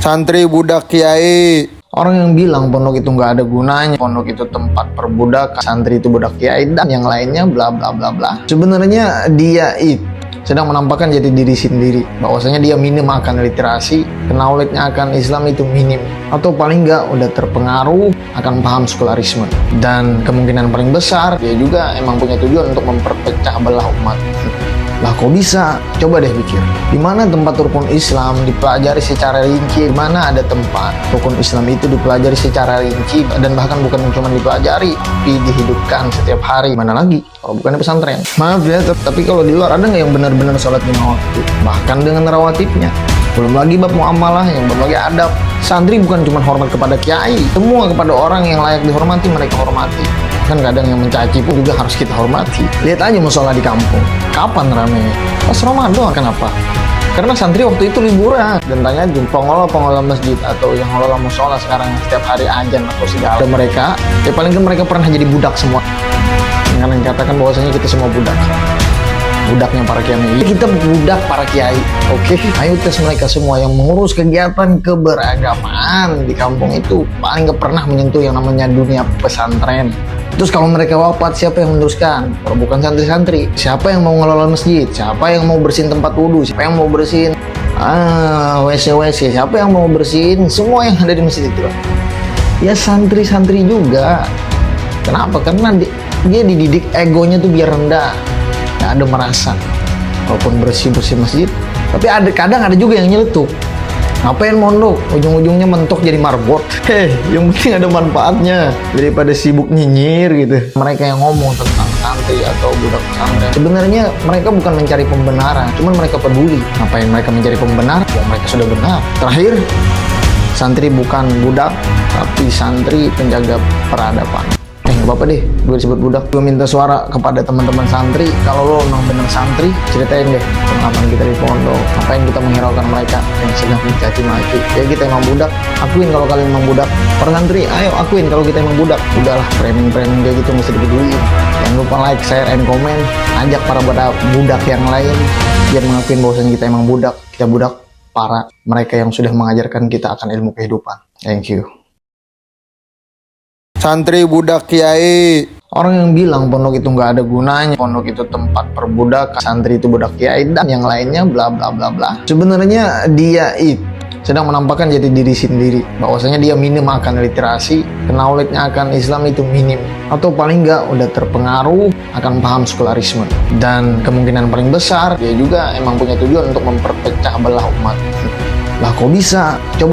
Santri budak kiai. Orang yang bilang pondok itu nggak ada gunanya, pondok itu tempat perbudakan, santri itu budak kiai, dan yang lainnya bla bla bla bla. Sebenarnya dia itu sedang menampakkan jati diri sendiri, bahwasanya dia minim akan literasi, knowledge-nya akan Islam itu minim, atau paling nggak udah terpengaruh akan paham sekularisme. Dan kemungkinan paling besar dia juga emang punya tujuan untuk memperpecah belah umat. Lah kok bisa? Coba deh pikir. Di mana tempat rukun Islam dipelajari secara rinci? Di mana ada tempat rukun Islam itu dipelajari secara rinci dan bahkan bukan cuma dipelajari, tapi dihidupkan setiap hari? Mana lagi? Kalau bukan di pesantren. Maaf ya, tapi kalau di luar ada nggak yang benar-benar sholat 5 waktu? Bahkan dengan rawatibnya. Belum lagi bab muamalah, yang belum lagi adab. Santri bukan cuma hormat kepada kiai, semua kepada orang yang layak dihormati mereka hormati. Kan kadang yang mencaci pun juga harus kita hormati. Lihat aja musola di kampung, kapan ramenya? Pas Ramadan. Kenapa? Karena santri waktu itu liburan. Dan tanya pengelola masjid atau yang ngelola musola sekarang setiap hari azan atau segala mereka, ya paling kan mereka pernah jadi budak semua. Yang katakan bahwasanya kita semua budak. Budaknya para kiai. Kita budak para kiai. Oke, ayo tes mereka semua yang mengurus kegiatan keberagamaan di kampung itu paling gak pernah menyentuh yang namanya dunia pesantren. Terus kalau mereka wafat, siapa yang meneruskan? Kalau bukan santri-santri, siapa yang mau ngelola masjid? Siapa yang mau bersihin tempat wudhu? Siapa yang mau bersihin WC? Siapa yang mau bersihin semua yang ada di masjid itu? Ya santri-santri juga. Kenapa? Karena dia dididik egonya tuh biar rendah. Gak ada merasa walaupun bersih-bersih masjid, tapi kadang ada juga yang nyeletuk. Ngapain mondok? Ujung-ujungnya mentok jadi marbot. Yang penting ada manfaatnya daripada sibuk nyinyir gitu. Mereka yang ngomong tentang santri atau budak pesantren, sebenarnya mereka bukan mencari pembenaran, cuman mereka peduli. Ngapain mereka mencari pembenaran? Ya mereka sudah benar. Terakhir, santri bukan budak, tapi santri penjaga peradaban. Gak apa-apa deh, gue disebut budak. Gue minta suara kepada teman-teman santri. Kalau lo memang bener santri, ceritain deh pengalaman kita di pondok. Ngapain kita menghiraukan mereka yang sedang mencaci maki? Ya kita emang budak, akuin kalau kalian emang budak. Para santri, ayo akuin kalau kita emang budak. Udahlah, framing-framing kayak gitu mesti dipeduliin. Jangan lupa like, share, and comment. Ajak para budak yang lain biar mengakuin bahwasanya kita emang budak. Kita budak para mereka yang sudah mengajarkan kita akan ilmu kehidupan. Thank you. Santri budak kiai. Orang yang bilang pondok itu nggak ada gunanya, pondok itu tempat perbudakan, santri itu budak kiai, dan yang lainnya bla bla bla bla. Sebenarnya dia itu sedang menampakkan jati diri sendiri, bahwasanya dia minim akan literasi, knowledge-nya akan Islam itu minim, atau paling nggak udah terpengaruh akan paham sekularisme. Dan kemungkinan paling besar dia juga emang punya tujuan untuk memperpecah belah umat. Lah kok bisa? Coba